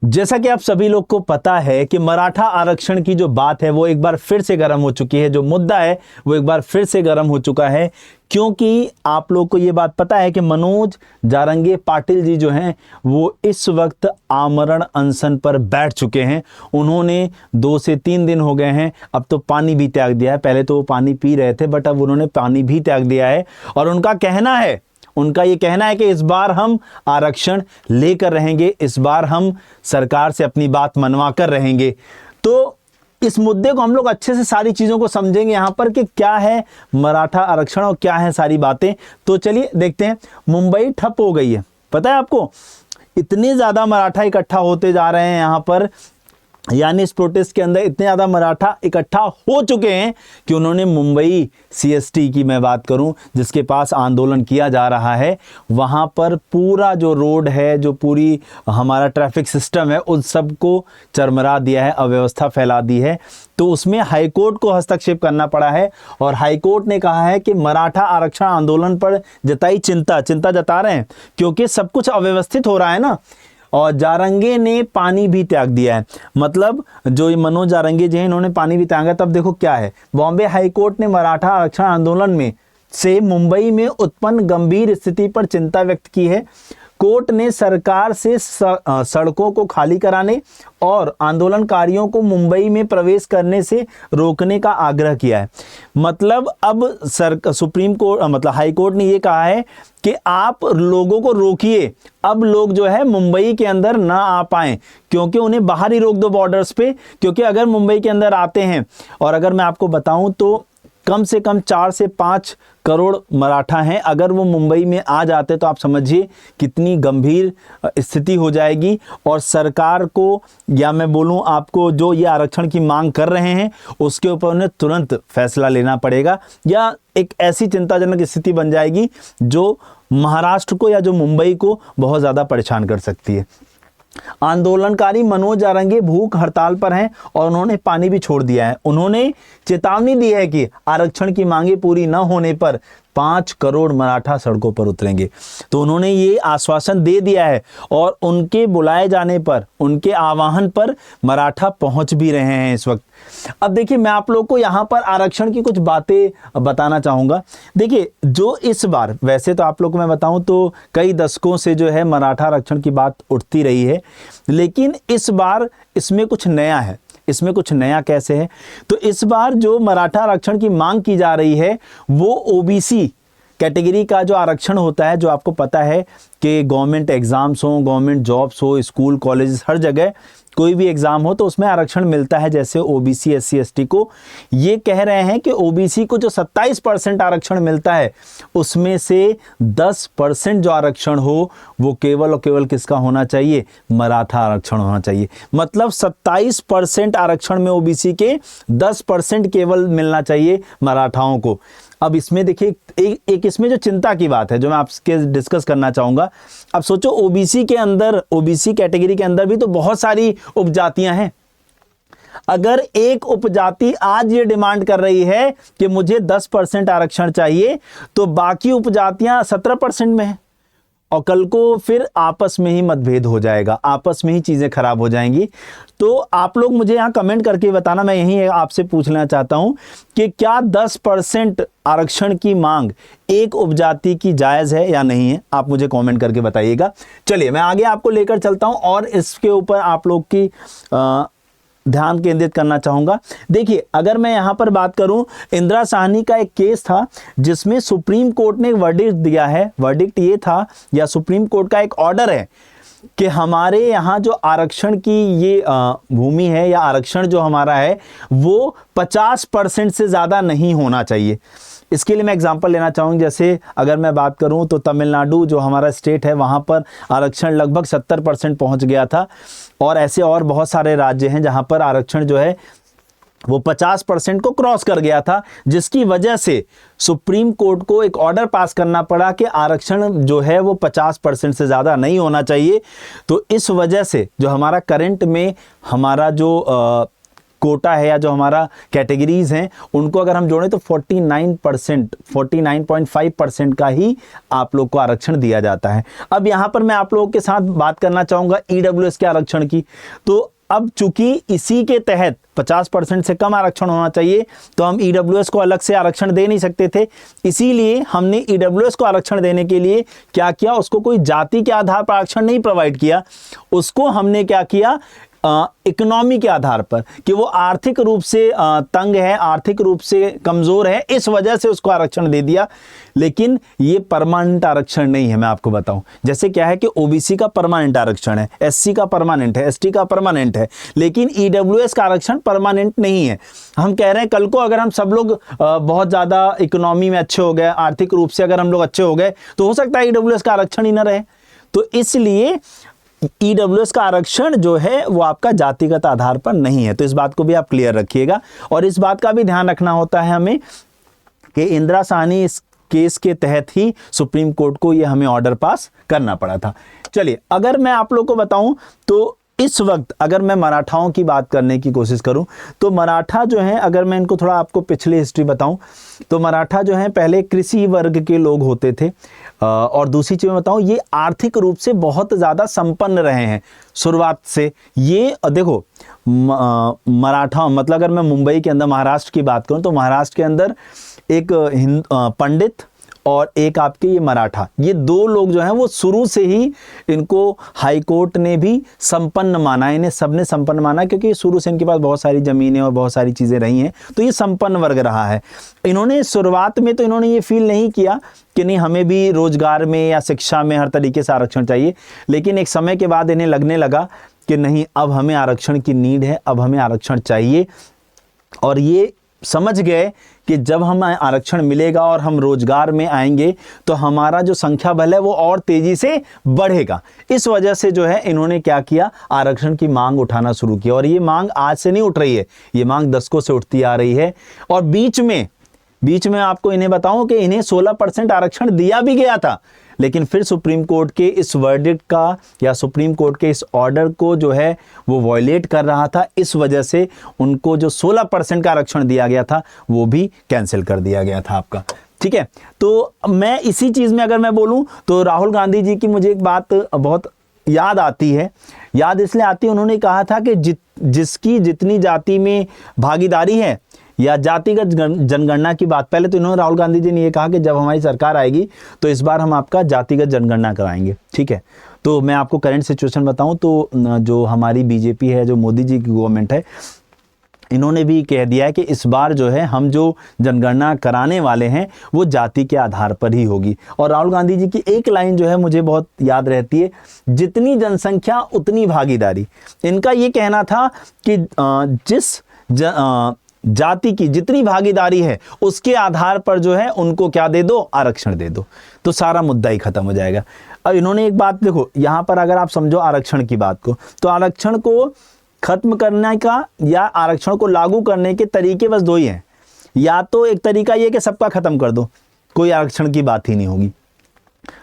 जैसा कि आप सभी लोग को पता है कि मराठा आरक्षण की जो बात है वो एक बार फिर से गर्म हो चुकी है। जो मुद्दा है वो एक बार फिर से गर्म हो चुका है, क्योंकि आप लोग को ये बात पता है कि मनोज जारंगे पाटिल जी जो हैं वो इस वक्त आमरण अनशन पर बैठ चुके हैं। उन्होंने 2 से 3 दिन हो गए हैं, अब तो पानी भी त्याग दिया है। पहले तो वो पानी पी रहे थे, बट अब उन्होंने पानी भी त्याग दिया है। और उनका ये कहना है कि इस बार हम आरक्षण लेकर रहेंगे, इस बार हम सरकार से अपनी बात मनवा कर रहेंगे। तो इस मुद्दे को हम लोग अच्छे से सारी चीज़ों को समझेंगे यहाँ पर कि क्या है मराठा आरक्षण और क्या है सारी बातें। तो चलिए देखते हैं। मुंबई ठप हो गई है, पता है आपको, इतने ज़्यादा मराठा इकट्ठा होते जा रहे हैं यहाँ पर, यानी इस प्रोटेस्ट के अंदर इतने ज़्यादा मराठा इकट्ठा हो चुके हैं कि उन्होंने मुंबई सीएसटी की मैं बात करूं, जिसके पास आंदोलन किया जा रहा है, वहां पर पूरा जो रोड है, जो पूरी हमारा ट्रैफिक सिस्टम है, उन सबको चरमरा दिया है, अव्यवस्था फैला दी है। तो उसमें हाईकोर्ट को हस्तक्षेप करना पड़ा है और हाईकोर्ट ने कहा है कि मराठा आरक्षण आंदोलन पर जताई चिंता जता रहे हैं, क्योंकि सब कुछ अव्यवस्थित हो रहा है ना। और जारंगे ने पानी भी त्याग दिया है, मतलब जो ये मनोज जारंगे जी हैं इन्होंने पानी भी त्यागा। तब देखो क्या है, बॉम्बे हाईकोर्ट ने मराठा आरक्षण आंदोलन में से मुंबई में उत्पन्न गंभीर स्थिति पर चिंता व्यक्त की है। कोर्ट ने सरकार से सड़कों को खाली कराने और आंदोलनकारियों को मुंबई में प्रवेश करने से रोकने का आग्रह किया है। मतलब अब सुप्रीम कोर्ट मतलब हाई कोर्ट ने ये कहा है कि आप लोगों को रोकिए, अब लोग जो है मुंबई के अंदर ना आ पाएं, क्योंकि उन्हें बाहर ही रोक दो बॉर्डर्स पे। क्योंकि अगर मुंबई के अंदर आते हैं, और अगर मैं आपको बताऊं तो कम से कम 4 से 5 करोड़ मराठा हैं, अगर वो मुंबई में आ जाते तो आप समझिए कितनी गंभीर स्थिति हो जाएगी। और सरकार को, या मैं बोलूं आपको, जो ये आरक्षण की मांग कर रहे हैं उसके ऊपर उन्हें तुरंत फैसला लेना पड़ेगा, या एक ऐसी चिंताजनक स्थिति बन जाएगी जो महाराष्ट्र को या जो मुंबई को बहुत ज़्यादा परेशान कर सकती है। आंदोलनकारी मनोज जारंगे भूख हड़ताल पर हैं और उन्होंने पानी भी छोड़ दिया है। उन्होंने चेतावनी दी है कि आरक्षण की मांगे पूरी न होने पर 5 करोड़ मराठा सड़कों पर उतरेंगे। तो उन्होंने ये आश्वासन दे दिया है और उनके बुलाए जाने पर, उनके आह्वान पर मराठा पहुंच भी रहे हैं इस वक्त। अब देखिए, मैं आप लोग को यहाँ पर आरक्षण की कुछ बातें बताना चाहूँगा। देखिए, जो इस बार, वैसे तो आप लोग को मैं बताऊँ तो कई दशकों से जो है मराठा आरक्षण की बात उठती रही है, लेकिन इस बार इसमें कुछ नया है। इसमें कुछ नया कैसे है? तो इस बार जो मराठा आरक्षण की मांग की जा रही है वो ओबीसी कैटेगरी का जो आरक्षण होता है, जो आपको पता है कि गवर्नमेंट एग्जाम्स हो, गवर्नमेंट जॉब्स हो, स्कूल कॉलेज, हर जगह कोई भी एग्जाम हो तो उसमें आरक्षण मिलता है, जैसे ओबीसी एससी एसटी को। ये कह रहे हैं कि ओबीसी को जो 27% आरक्षण मिलता है उसमें से 10% जो आरक्षण हो वो केवल और केवल किसका होना चाहिए? मराठा आरक्षण होना चाहिए। मतलब 27% आरक्षण में ओबीसी के 10% केवल मिलना चाहिए मराठाओं को। अब इसमें देखिए एक इसमें जो चिंता की बात है जो मैं आपके डिस्कस करना चाहूँगा। अब सोचो, ओबीसी के अंदर, ओबीसी कैटेगरी के अंदर भी तो बहुत सारी उपजातियां हैं। अगर एक उपजाति आज ये डिमांड कर रही है कि मुझे 10% आरक्षण चाहिए, तो बाकी उपजातियां 17% में है, और कल को फिर आपस में ही मतभेद हो जाएगा, आपस में ही चीज़ें खराब हो जाएंगी। तो आप लोग मुझे यहाँ कमेंट करके बताना, मैं यही आपसे पूछना चाहता हूँ कि क्या 10% आरक्षण की मांग एक उपजाति की जायज़ है या नहीं है? आप मुझे कमेंट करके बताइएगा। चलिए, मैं आगे आपको लेकर चलता हूँ और इसके ऊपर आप लोग की ध्यान केंद्रित करना चाहूँगा। देखिए, अगर मैं यहाँ पर बात करूँ, इंदिरा साहनी का एक केस था जिसमें सुप्रीम कोर्ट ने एक वर्डिक्ट दिया है। वर्डिक्ट ये था, या सुप्रीम कोर्ट का एक ऑर्डर है कि हमारे यहाँ जो आरक्षण की ये भूमि है या आरक्षण जो हमारा है वो 50% से ज़्यादा नहीं होना चाहिए। इसके लिए मैं एग्जांपल लेना चाहूँगी। जैसे अगर मैं बात करूँ तो तमिलनाडु जो हमारा स्टेट है वहाँ पर आरक्षण लगभग 70% पहुँच गया था, और ऐसे और बहुत सारे राज्य हैं जहाँ पर आरक्षण जो है वो 50% को क्रॉस कर गया था, जिसकी वजह से सुप्रीम कोर्ट को एक ऑर्डर पास करना पड़ा कि आरक्षण जो है वो 50% से ज़्यादा नहीं होना चाहिए। तो इस वजह से जो हमारा करंट में हमारा जो कोटा है या जो हमारा कैटेगरीज हैं उनको अगर हम जोड़ें तो 49%, 49.5% का ही आप लोग को आरक्षण दिया जाता है। अब यहाँ पर मैं आप लोगों के साथ बात करना चाहूँगा ईडब्ल्यूएस के आरक्षण की। तो अब चूंकि इसी के तहत 50% से कम आरक्षण होना चाहिए, तो हम ईडब्ल्यूएस को अलग से आरक्षण दे नहीं सकते थे। इसीलिए हमने ईडब्ल्यूएस को आरक्षण देने के लिए क्या किया, उसको कोई जाति के आधार पर आरक्षण नहीं प्रोवाइड किया, उसको हमने क्या किया, इकोनॉमी के आधार पर, कि वो आर्थिक रूप से तंग है, आर्थिक रूप से कमजोर है, इस वजह से उसको आरक्षण दे दिया। लेकिन ये परमानेंट आरक्षण नहीं है। मैं आपको बताऊं, जैसे क्या है कि ओबीसी का परमानेंट आरक्षण है, एससी का परमानेंट है, एसटी का परमानेंट है, लेकिन ईडब्ल्यूएस का आरक्षण परमानेंट नहीं है। हम कह रहे हैं कल को अगर हम सब लोग बहुत ज्यादा इकोनॉमी में अच्छे हो गए, आर्थिक रूप से अगर हम लोग अच्छे हो गए, तो हो सकता है ईडब्ल्यूएस का आरक्षण ही ना रहे। तो इसलिए ईडब्ल्यूएस का आरक्षण जो है वो आपका जातिगत आधार पर नहीं है। तो इस बात को भी आप क्लियर रखिएगा। और इस बात का भी ध्यान रखना होता है हमें कि इंदिरा साहनी इस केस के तहत ही सुप्रीम कोर्ट को ये हमें ऑर्डर पास करना पड़ा था। चलिए, अगर मैं आप लोग को बताऊं तो इस वक्त अगर मैं मराठाओं की बात करने की कोशिश करूं तो मराठा जो है, अगर मैं इनको थोड़ा आपको पिछली हिस्ट्री बताऊं तो मराठा जो है पहले कृषि वर्ग के लोग होते थे। और दूसरी चीज़ मैं बताऊं, ये आर्थिक रूप से बहुत ज़्यादा संपन्न रहे हैं शुरुआत से। ये देखो, मराठा मतलब अगर मैं मुंबई के अंदर महाराष्ट्र की बात करूं तो महाराष्ट्र के अंदर एक पंडित और एक आपके ये मराठा, ये दो लोग जो हैं वो शुरू से ही इनको हाई कोर्ट ने भी संपन्न माना, इन्हें सबने संपन्न माना, क्योंकि शुरू से इनके पास बहुत सारी ज़मीनें और बहुत सारी चीज़ें रही हैं, तो ये संपन्न वर्ग रहा है। इन्होंने शुरुआत में तो इन्होंने ये फील नहीं किया कि नहीं हमें भी रोजगार में या शिक्षा में हर तरीके से आरक्षण चाहिए, लेकिन एक समय के बाद इन्हें लगने लगा कि नहीं, अब हमें आरक्षण की नीड है, अब हमें आरक्षण चाहिए। और ये समझ गए कि जब हमें आरक्षण मिलेगा और हम रोजगार में आएंगे तो हमारा जो संख्या बल है वो और तेजी से बढ़ेगा। इस वजह से जो है इन्होंने क्या किया, आरक्षण की मांग उठाना शुरू किया। और ये मांग आज से नहीं उठ रही है, ये मांग दशकों से उठती आ रही है। और बीच में आपको इन्हें बताऊं कि इन्हें 16% आरक्षण दिया भी गया था, लेकिन फिर सुप्रीम कोर्ट के इस वर्डिक्ट का या सुप्रीम कोर्ट के इस ऑर्डर को जो है वो वॉयलेट कर रहा था, इस वजह से उनको जो 16% का आरक्षण दिया गया था वो भी कैंसिल कर दिया गया था आपका। ठीक है, तो मैं इसी चीज़ में अगर मैं बोलूं तो राहुल गांधी जी की मुझे एक बात बहुत याद आती है। याद इसलिए आती है, उन्होंने कहा था कि जिसकी जितनी जाति में भागीदारी है या जातिगत जनगणना की बात, पहले तो इन्होंने राहुल गांधी जी ने ये कहा कि जब हमारी सरकार आएगी तो इस बार हम आपका जातिगत जनगणना कराएंगे। ठीक है, तो मैं आपको करंट सिचुएशन बताऊं तो जो हमारी बीजेपी है, जो मोदी जी की गवर्नमेंट है, इन्होंने भी कह दिया है कि इस बार जो है हम जो जनगणना कराने वाले हैं वो जाति के आधार पर ही होगी। और राहुल गांधी जी की एक लाइन जो है मुझे बहुत याद रहती है, जितनी जनसंख्या उतनी भागीदारी। इनका ये कहना था कि जिस जाति की जितनी भागीदारी है उसके आधार पर जो है उनको क्या दे दो, आरक्षण दे दो, तो सारा मुद्दा ही खत्म हो जाएगा। अब इन्होंने एक बात देखो, यहां पर अगर आप समझो आरक्षण की बात को, तो आरक्षण को खत्म करने का या आरक्षण को लागू करने के तरीके बस दो ही हैं। या तो एक तरीका ये कि सबका खत्म कर दो, कोई आरक्षण की बात ही नहीं होगी।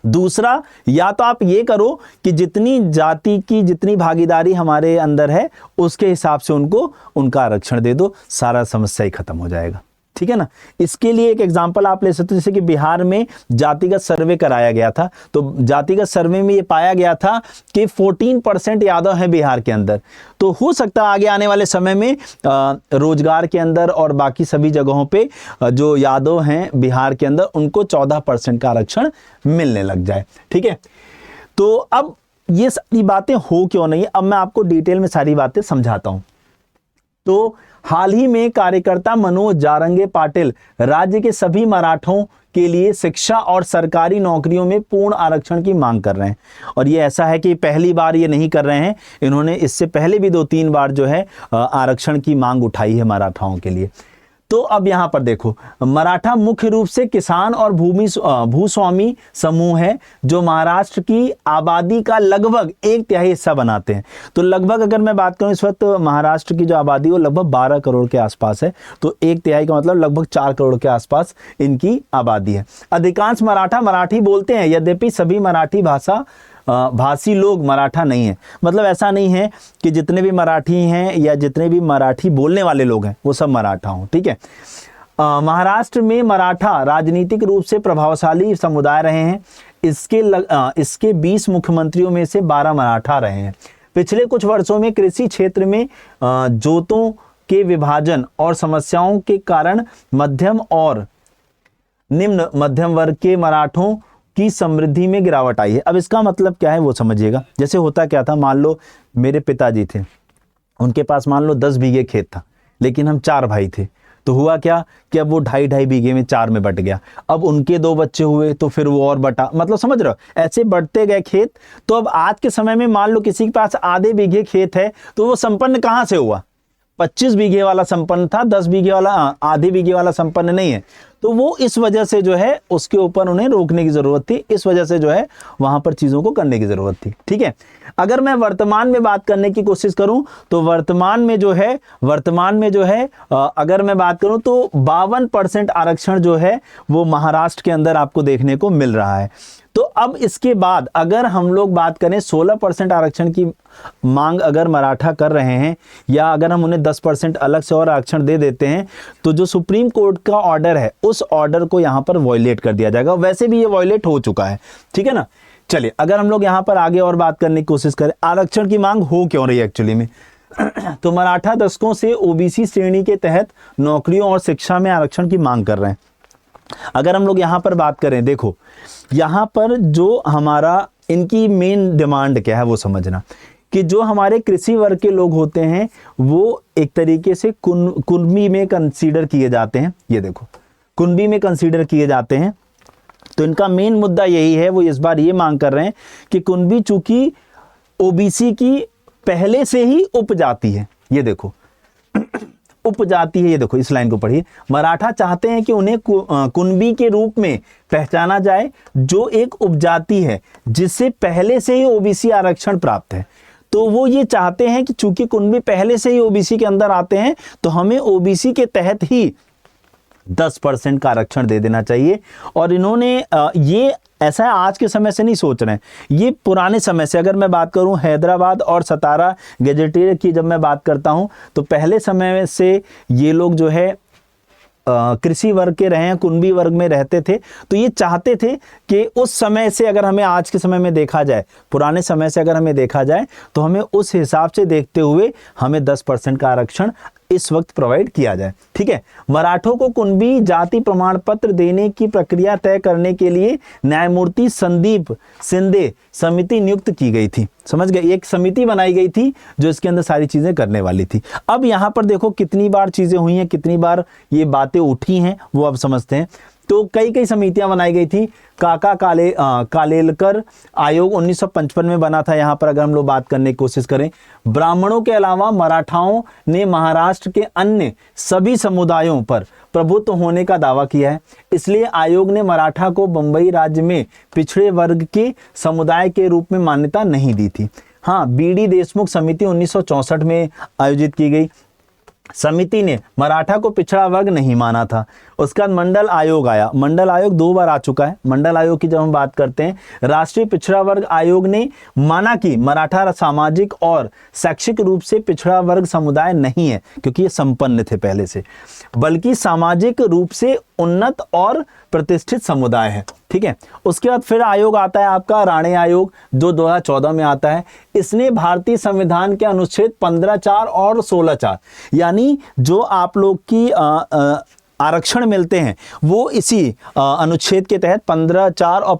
दूसरा, या तो आप ये करो कि जितनी जाति की जितनी भागीदारी हमारे अंदर है उसके हिसाब से उनको उनका आरक्षण दे दो, सारा समस्या ही खत्म हो जाएगा। ठीक है ना। इसके लिए एक एग्जांपल आप ले सकते हो, जैसे कि बिहार में जातिगत सर्वे कराया गया था, तो जातिगत सर्वे में ये पाया गया था कि 14% यादव हैं बिहार के अंदर। तो हो सकता है आगे आने वाले समय में रोजगार के अंदर और बाकी सभी जगहों पे जो यादव हैं बिहार के अंदर उनको 14% का आरक्षण मिलने लग जाए। ठीक है, तो अब ये सारी बातें हो क्यों नहीं, अब मैं आपको डिटेल में सारी बातें समझाता हूं। तो हाल ही में कार्यकर्ता मनोज जारंगे पाटिल राज्य के सभी मराठों के लिए शिक्षा और सरकारी नौकरियों में पूर्ण आरक्षण की मांग कर रहे हैं। और ये ऐसा है कि पहली बार ये नहीं कर रहे हैं, इन्होंने इससे पहले भी 2-3 बार जो है आरक्षण की मांग उठाई है मराठाओं के लिए। तो अब यहां पर देखो, मराठा मुख्य रूप से किसान और भूस्वामी समूह है जो महाराष्ट्र की आबादी का लगभग 1/3 हिस्सा बनाते हैं। तो लगभग अगर मैं बात करूं इस वक्त महाराष्ट्र की जो आबादी वो लगभग 12 करोड़ के आसपास है, तो 1/3 का मतलब लगभग 4 करोड़ के आसपास इनकी आबादी है। अधिकांश मराठा मराठी बोलते हैं, यद्यपि सभी मराठी भाषा भाषी लोग मराठा नहीं है। मतलब ऐसा नहीं है कि जितने भी मराठी हैं या जितने भी मराठी बोलने वाले लोग हैं वो सब मराठा हों, ठीक है। महाराष्ट्र में मराठा राजनीतिक रूप से प्रभावशाली समुदाय रहे हैं। इसके 20 मुख्यमंत्रियों में से 12 मराठा रहे हैं। पिछले कुछ वर्षों में कृषि क्षेत्र में जोतों के विभाजन और समस्याओं के कारण मध्यम और निम्न मध्यम वर्ग के मराठों की समृद्धि में गिरावट आई है। अब इसका मतलब क्या है वो समझिएगा। जैसे होता क्या था, मान लो मेरे पिताजी थे, उनके पास मान लो 10 बीघे खेत था, लेकिन हम 4 भाई थे, तो हुआ क्या कि अब वो 2.5 बीघे में 4 में बट गया। अब उनके 2 बच्चे हुए तो फिर वो और बटा, मतलब समझ रहे हो, ऐसे बढ़ते गए खेत। तो अब आज के समय में मान लो किसी के पास आधे बीघे खेत है, तो वो संपन्न कहाँ से हुआ? 25 बीघे वाला संपन्न था, 10 बीघे वाला, आधे बीघे वाला संपन्न नहीं है। तो वो इस वजह से जो है उसके ऊपर उन्हें रोकने की जरूरत थी, इस वजह से जो है वहां पर चीजों को करने की जरूरत थी, ठीक है। अगर मैं वर्तमान में बात करने की कोशिश करूं तो वर्तमान में जो है अगर मैं बात करूं तो 52% आरक्षण जो है वो महाराष्ट्र के अंदर आपको देखने को मिल रहा है। तो अब इसके बाद अगर हम लोग बात करें 16% आरक्षण की मांग अगर मराठा कर रहे हैं, या अगर हम उन्हें 10% अलग से और आरक्षण दे देते हैं, तो जो सुप्रीम कोर्ट का ऑर्डर है उस ऑर्डर को यहां पर वॉयलेट कर दिया जाएगा। वैसे भी ये वॉयलेट हो चुका है, ठीक है ना। चलिए अगर हम लोग यहां पर आगे और बात करने की कोशिश करें, आरक्षण की मांग हो क्यों रही है एक्चुअली में तो मराठा दशकों से ओबीसी श्रेणी के तहत नौकरियों और शिक्षा में आरक्षण की मांग कर रहे हैं। अगर हम लोग यहां पर बात करें, देखो यहां पर जो हमारा इनकी मेन डिमांड क्या है वो समझना, कि जो हमारे कृषि वर्ग के लोग होते हैं वो एक तरीके से कुनबी में कंसीडर किए जाते हैं। ये देखो कुनबी में कंसीडर किए जाते हैं। तो इनका मेन मुद्दा यही है, वो इस बार ये मांग कर रहे हैं कि कुनबी चूंकि ओबीसी की पहले से ही उपजाति है, ये देखो उपजाति है, ये देखो इस लाइन को पढ़िए, मराठा चाहते हैं कि उन्हें कुनबी के रूप में पहचाना जाए जो एक उपजाति है जिससे पहले से ही ओबीसी आरक्षण प्राप्त है। तो वो ये चाहते हैं कि चूंकि कुनबी पहले से ही ओबीसी के अंदर आते हैं तो हमें ओबीसी के तहत ही 10% का आरक्षण दे देना चाहिए। और इन्होंने ये ऐसा है आज के समय से नहीं सोच रहे हैं, ये पुराने समय से, अगर मैं बात करूं हैदराबाद और सतारा गैजेटियर की जब मैं बात करता हूं तो पहले समय से ये लोग जो है कृषि वर्ग के रहे हैं, कुनबी वर्ग में रहते थे। तो ये चाहते थे कि उस समय से अगर हमें आज के समय में देखा जाए, पुराने समय से अगर हमें देखा जाए तो हमें उस हिसाब से देखते हुए हमें 10% का आरक्षण इस वक्त प्रोवाइड किया जाए, ठीक है। मराठों को कुनबी जाति प्रमाण पत्र देने की प्रक्रिया तय करने के लिए न्यायमूर्ति संदीप शिंदे समिति नियुक्त की गई थी, समझ गए, एक समिति बनाई गई थी जो इसके अंदर सारी चीजें करने वाली थी। अब यहां पर देखो कितनी बार चीजें हुई हैं, कितनी बार ये बातें उठी हैं वो अब समझते हैं। तो कई समितियां बनाई गई थी। काका कालेलकर आयोग 1955 में बना था। यहां पर अगर हम लोग बात करने की कोशिश करें, ब्राह्मणों के अलावा मराठाओं ने महाराष्ट्र के अन्य सभी समुदायों पर प्रभुत्व होने का दावा किया है, इसलिए आयोग ने मराठा को बंबई राज्य में पिछड़े वर्ग के समुदाय के रूप में मान्यता नहीं दी थी। हाँ, बीडी देशमुख समिति 1964 में आयोजित की गई। समिति ने मराठा को पिछड़ा वर्ग नहीं माना था। उसके बाद मंडल आयोग आया। मंडल आयोग 2 बार आ चुका है। मंडल आयोग की जब हम बात करते हैं, राष्ट्रीय पिछड़ा वर्ग आयोग ने माना कि मराठा सामाजिक और शैक्षिक रूप से पिछड़ा वर्ग समुदाय नहीं है, क्योंकि ये संपन्न थे पहले से, बल्कि सामाजिक रूप से उन्नत और प्रतिष्ठित समुदाय है, ठीक है। उसके बाद फिर आयोग आता है आपका राणे आयोग, जो 2014 में आता है। इसने भारतीय संविधान के अनुच्छेद 15(4) और 16(4) यानी जो आप लोग की आरक्षण मिलते हैं वो इसी अनुच्छेद के तहत 15(4) और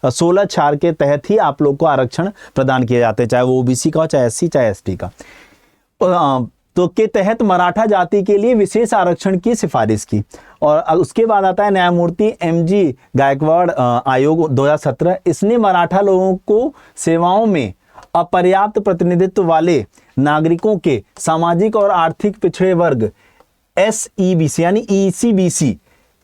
16(4) के तहत ही आप लोग को आरक्षण प्रदान किए जाते हैं, चाहे वो ओबीसी का हो, चाहे एससी, चाहे एसटी का। तो के तहत मराठा जाति के लिए विशेष आरक्षण की सिफारिश की। और उसके बाद आता है न्यायमूर्ति एमजी गायकवाड़ आयोग 2017। इसने मराठा लोगों को सेवाओं में अपर्याप्त प्रतिनिधित्व वाले नागरिकों के सामाजिक और आर्थिक पिछड़े वर्ग SEBC यानी ECBC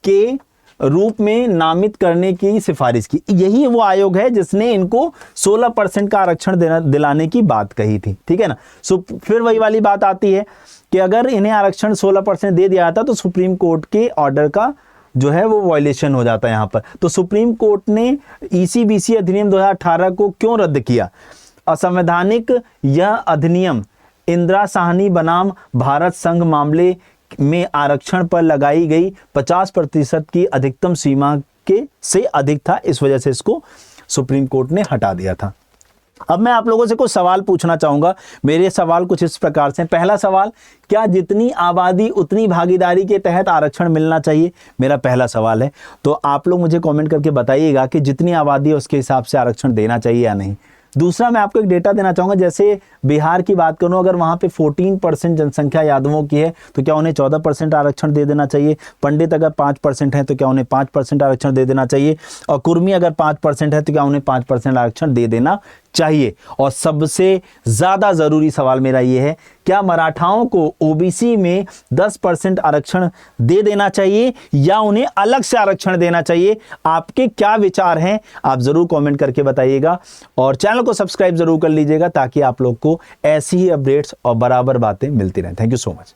के रूप में नामित करने की सिफारिश की। यही वो आयोग है जिसने इनको 16% का आरक्षण दिलाने की बात कही थी, ठीक है ना। फिर वही वाली बात आती है कि अगर इन्हें आरक्षण 16% दे दिया जाता तो सुप्रीम कोर्ट के ऑर्डर का जो है वो वायलेशन हो जाता है यहाँ पर। तो सुप्रीम कोर्ट ने ईसीबीसी अधिनियम 2018 को क्यों रद्द किया? असंवैधानिक यह अधिनियम इंदिरा साहनी बनाम भारत संघ मामले में आरक्षण पर लगाई गई 50% की अधिकतम सीमा के से अधिक था, इस वजह से इसको सुप्रीम कोर्ट ने हटा दिया था। अब मैं आप लोगों से कुछ सवाल पूछना चाहूंगा। मेरे सवाल कुछ इस प्रकार से। पहला सवाल, क्या जितनी आबादी उतनी भागीदारी के तहत आरक्षण मिलना चाहिए? मेरा पहला सवाल है। तो आप लोग मुझे कमेंट करके बताइएगा कि जितनी आबादी है उसके हिसाब से आरक्षण देना चाहिए या नहीं। दूसरा, मैं आपको एक डेटा देना चाहूंगा। जैसे बिहार की बात करूं, अगर वहां पे 14% जनसंख्या यादवों की है तो क्या उन्हें 14% आरक्षण दे देना चाहिए? पंडित अगर 5% है तो क्या उन्हें 5% आरक्षण दे देना चाहिए? और कुर्मी अगर 5% है तो क्या उन्हें 5% आरक्षण दे देना चाहिए? और सबसे ज्यादा जरूरी सवाल मेरा ये है, क्या मराठाओं को ओबीसी में 10% आरक्षण दे देना चाहिए या उन्हें अलग से आरक्षण देना चाहिए? आपके क्या विचार हैं आप जरूर कमेंट करके बताइएगा, और चैनल को सब्सक्राइब जरूर कर लीजिएगा ताकि आप लोग को ऐसी ही अपडेट्स और बराबर बातें मिलती रहें। Thank you so much.